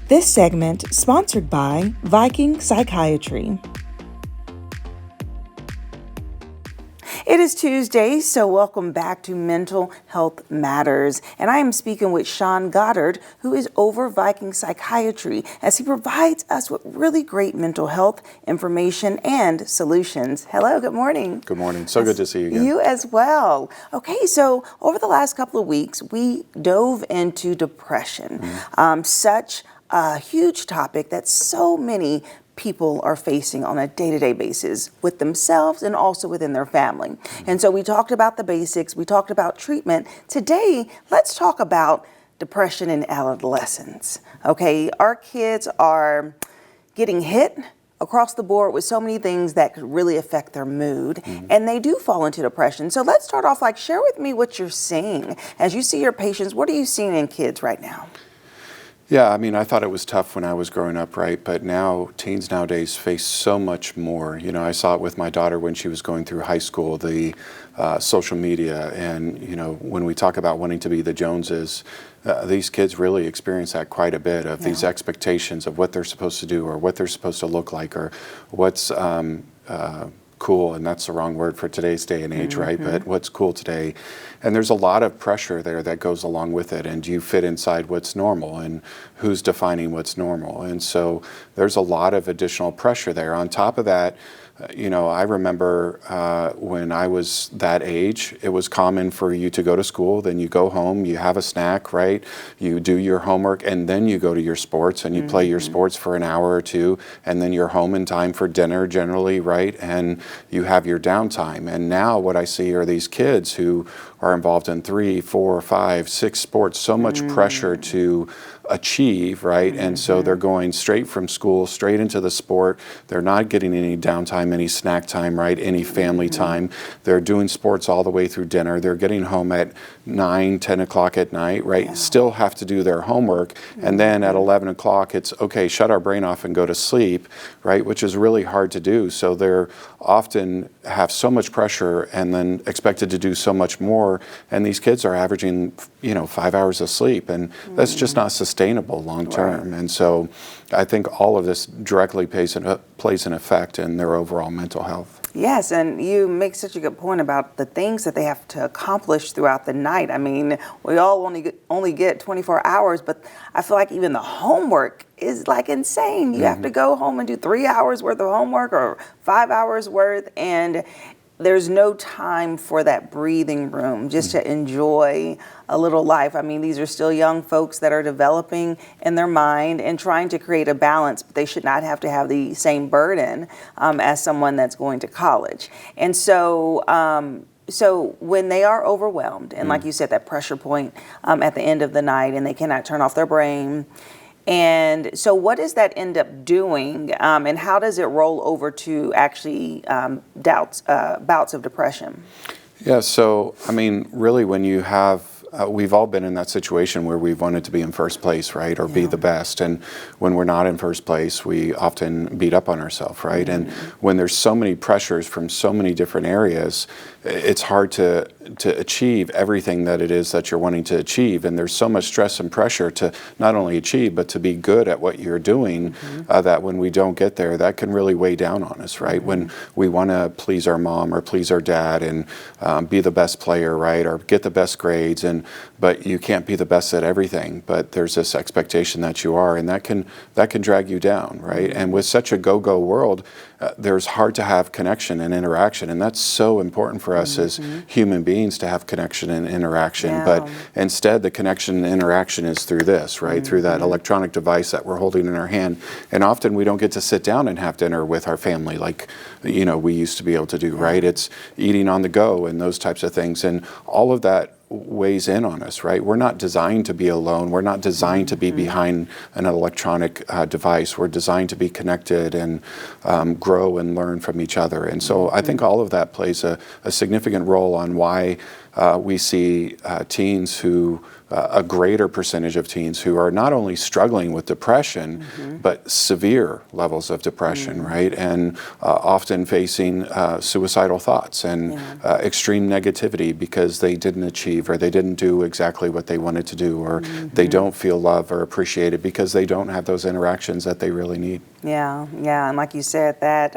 This segment sponsored by Viking Psychiatry. It is Tuesday, so welcome back to Mental Health Matters. And I am speaking with Sean Goddard, who is over Viking Psychiatry, as he provides us with really great mental health information and solutions. Hello, good morning. Good morning. So good to see you again. You as well. Okay, so over the last couple of weeks, we dove into depression. Such a huge topic that so many people are facing on a day-to-day basis with themselves and also within their family. And so we talked about the basics, we talked about treatment. Today, let's talk about depression in adolescents. Okay, our kids are getting hit across the board with so many things that could really affect their mood, and they do fall into depression. So let's start off, share with me what you're seeing. As you see your patients, what are you seeing in kids right now? Yeah, I mean, I thought it was tough when I was growing up, right? But now, teens nowadays face so much more. You know, I saw it with my daughter when she was going through high school, the social media, and, you know, when we talk about wanting to be the Joneses, these kids really experience that quite a bit of these expectations of what they're supposed to do or what they're supposed to look like or what's cool, and that's the wrong word for today's day and age, right? But what's cool today. And there's a lot of pressure there that goes along with it. And do you fit inside what's normal? And who's defining what's normal? And so there's a lot of additional pressure there. On top of that, you know, I remember when I was that age, it was common for you to go to school, then you go home, you have a snack, right? You do your homework, and then you go to your sports, and you play your sports for an hour or two, and then you're home in time for dinner generally, right? And you have your downtime. And now what I see are these kids who are involved in 3, 4, 5, 6 sports, so much pressure to achieve, right? And so they're going straight from school, straight into the sport. They're not getting any downtime, any snack time, right? Any family time. They're doing sports all the way through dinner. They're getting home at 9, 10 o'clock at night, right? Still have to do their homework. And then at 11 o'clock, it's okay, shut our brain off and go to sleep, right? Which is really hard to do. So they're often have so much pressure and then expected to do so much more. And these kids are averaging, you know, 5 hours of sleep. And that's just not sustainable long term. And so I think all of this directly plays an effect in their overall mental health. Yes, and you make such a good point about the things that they have to accomplish throughout the night. I mean, we all only get 24 hours, but I feel like even the homework is like insane. You have to go home and do 3 hours worth of homework or 5 hours worth, and there's no time for that breathing room just to enjoy a little life. I mean, these are still young folks that are developing in their mind and trying to create a balance, but they should not have to have the same burden as someone that's going to college. And so, so when they are overwhelmed, and like you said, that pressure point at the end of the night, and they cannot turn off their brain. And so what does that end up doing, and how does it roll over to actually bouts of depression? Yeah, so, I mean, really when you have, we've all been in that situation where we've wanted to be in first place, right, or be the best. And when we're not in first place, we often beat up on ourselves, right? And when there's so many pressures from so many different areas, it's hard to achieve everything that it is that you're wanting to achieve. And there's so much stress and pressure to not only achieve, but to be good at what you're doing, that when we don't get there, that can really weigh down on us, right? When we want to please our mom or please our dad and be the best player, right? Or get the best grades, but you can't be the best at everything, but there's this expectation that you are, and that can drag you down, right? And with such a go-go world, there's hard to have connection and interaction, and that's so important for us as human beings to have connection and interaction. But instead, the connection and interaction is through this, right? Through that electronic device that we're holding in our hand. And often we don't get to sit down and have dinner with our family like, you know, we used to be able to do, right? It's eating on the go and those types of things. And all of that weighs in on us, right? We're not designed to be alone. We're not designed to be behind an electronic device. We're designed to be connected and grow and learn from each other. And so I think all of that plays a significant role on why we see teens who a greater percentage of teens who are not only struggling with depression, but severe levels of depression, right? And often facing suicidal thoughts and extreme negativity because they didn't achieve or they didn't do exactly what they wanted to do, or they don't feel loved or appreciated because they don't have those interactions that they really need. Yeah, and like you said, that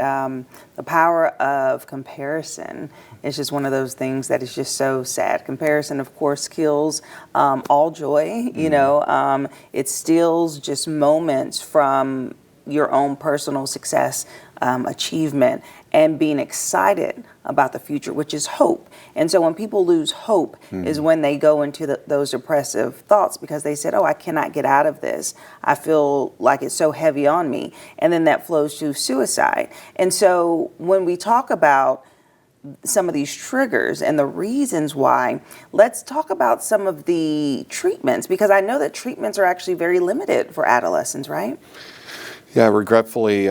the power of comparison is just one of those things that is just so sad. Comparison, of course, kills all joy. You know, it steals just moments from your own personal success, achievement, and being excited about the future, which is hope. And so when people lose hope is when they go into those depressive thoughts, because they said, oh, I cannot get out of this. I feel like it's so heavy on me. And then that flows to suicide. And so when we talk about some of these triggers and the reasons why, let's talk about some of the treatments, because I know that treatments are actually very limited for adolescents, right? Yeah, regretfully,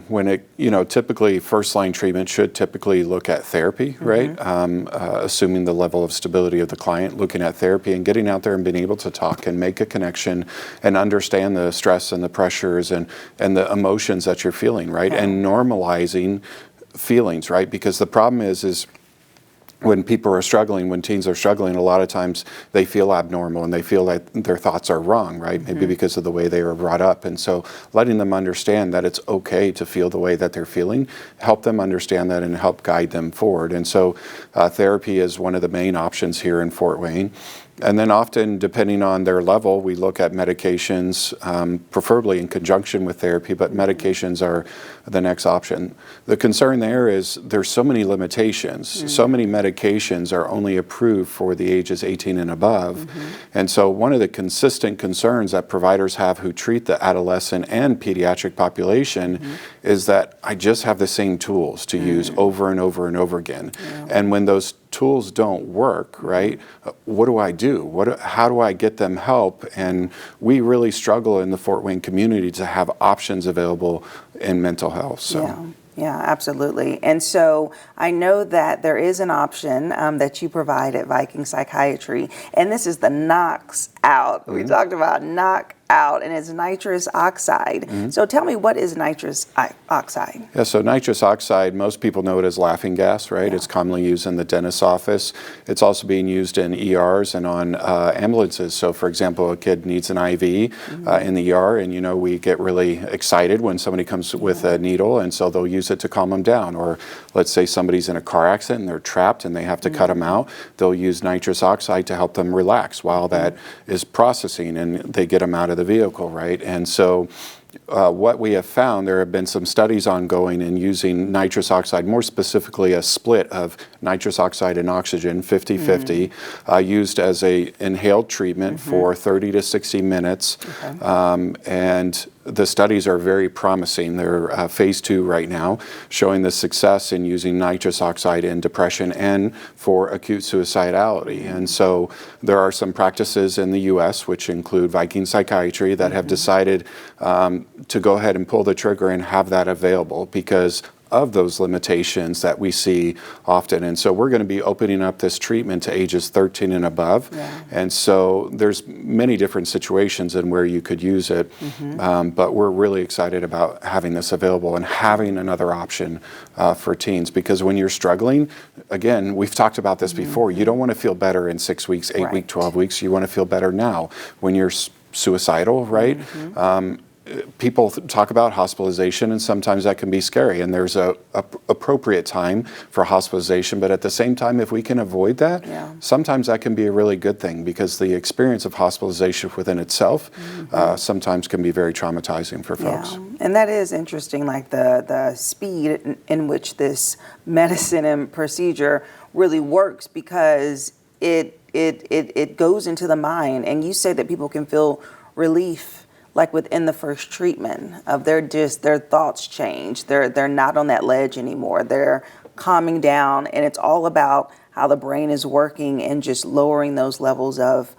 when it, typically first-line treatment should typically look at therapy, right? Assuming the level of stability of the client, looking at therapy and getting out there and being able to talk and make a connection and understand the stress and the pressures and the emotions that you're feeling, right? And normalizing feelings, right? Because the problem is when people are struggling, when teens are struggling, a lot of times they feel abnormal and they feel like their thoughts are wrong, right? Maybe because of the way they were brought up. And so letting them understand that it's okay to feel the way that they're feeling, help them understand that and help guide them forward. And so therapy is one of the main options here in Fort Wayne. And then often, depending on their level, we look at medications, preferably in conjunction with therapy, but medications are the next option. The concern there is there's so many limitations. So many medications are only approved for the ages 18 and above. And so one of the consistent concerns that providers have who treat the adolescent and pediatric population is that I just have the same tools to use over and over and over again. And when those tools don't work, right, what do I do? How do I get them help? And we really struggle in the Fort Wayne community to have options available in mental health. So. Yeah, absolutely. And so I know that there is an option that you provide at Viking Psychiatry, and this is the knocks out. We talked about knock out, and it's nitrous oxide. So tell me, what is nitrous oxide? Yeah, so nitrous oxide, most people know it as laughing gas, right? It's commonly used in the dentist's office. It's also being used in ERs and on ambulances. So for example, a kid needs an IV in the ER, and we get really excited when somebody comes with a needle, and so they'll use it to calm them down. Or let's say somebody's in a car accident and they're trapped and they have to cut them out. They'll use nitrous oxide to help them relax while that is processing and they get them out of the vehicle, right? And so what we have found, there have been some studies ongoing in using nitrous oxide, more specifically a split of nitrous oxide and oxygen, 50-50, used as a inhaled treatment for 30 to 60 minutes. And the studies are very promising. They're phase 2 right now, showing the success in using nitrous oxide in depression and for acute suicidality. And so there are some practices in the U.S., which include Viking Psychiatry, that have decided to go ahead and pull the trigger and have that available because of those limitations that we see often. And so we're going to be opening up this treatment to ages 13 and above. And so there's many different situations in where you could use it, but we're really excited about having this available and having another option for teens, because when you're struggling, again, we've talked about this before, you don't want to feel better in 6 weeks, 8 weeks, 12 weeks, you want to feel better now. When you're suicidal, right? People talk about hospitalization, and sometimes that can be scary, and there's a appropriate time for hospitalization, but at the same time, if we can avoid that, sometimes that can be a really good thing, because the experience of hospitalization within itself sometimes can be very traumatizing for folks. And that is interesting, like the speed in which this medicine and procedure really works, because it goes into the mind, and you say that people can feel relief like within the first treatment of their thoughts change. They're not on that ledge anymore. They're calming down, and it's all about how the brain is working and just lowering those levels of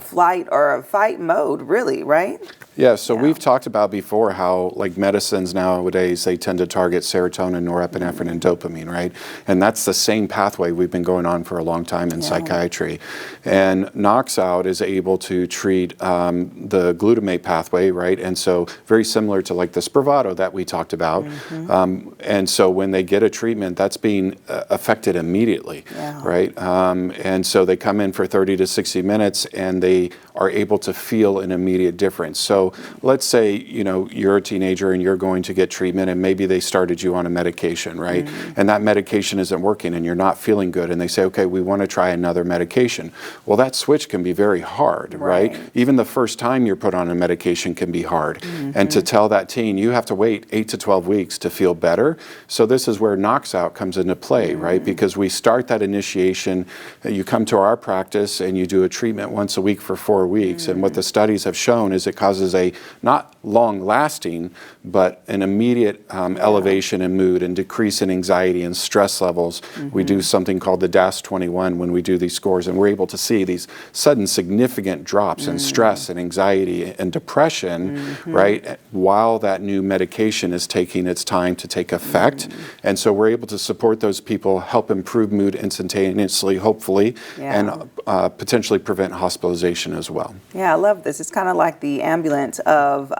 flight or fight mode, really, right? Yeah, so we've talked about before how like medicines nowadays, they tend to target serotonin, norepinephrine, and dopamine, right? And that's the same pathway we've been going on for a long time in psychiatry. And knocks out is able to treat the glutamate pathway, right? And so very similar to like the Spravato that we talked about. And so when they get a treatment, that's being affected immediately, right? And so they come in for 30 to 60 minutes and they are able to feel an immediate difference. So let's say, you know, you're a teenager and you're going to get treatment and maybe they started you on a medication, right? And that medication isn't working and you're not feeling good and they say, okay, we want to try another medication. Well, that switch can be very hard, right? Even the first time you're put on a medication can be hard. And to tell that teen, you have to wait 8 to 12 weeks to feel better. So this is where knocks out comes into play, right? Because we start that initiation, you come to our practice and you do a treatment once a week for 4 weeks. And what the studies have shown is it causes a not long lasting, but an immediate elevation in mood and decrease in anxiety and stress levels. We do something called the DAS-21 when we do these scores, and we're able to see these sudden significant drops in stress and anxiety and depression, right, while that new medication is taking its time to take effect. And so we're able to support those people, help improve mood instantaneously, hopefully, and potentially prevent hospitalization as well. Yeah, I love this. It's kind of like the ambulance of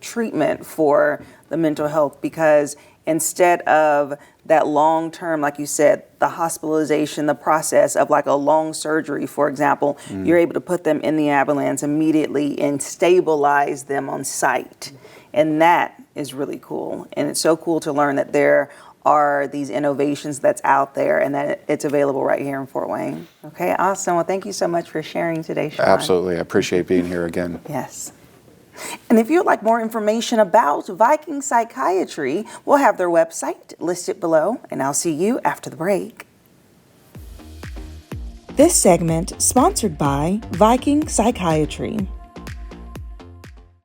treatment for the mental health, because instead of that long term, like you said, the hospitalization, the process of like a long surgery, for example, you're able to put them in the ambulance immediately and stabilize them on site. And that is really cool. And it's so cool to learn that there are these innovations that's out there and that it's available right here in Fort Wayne. Okay, awesome. Well, thank you so much for sharing today, Sean. Absolutely. I appreciate being here again. Yes. And if you'd like more information about Viking Psychiatry, we'll have their website listed below, and I'll see you after the break. This segment sponsored by Viking Psychiatry.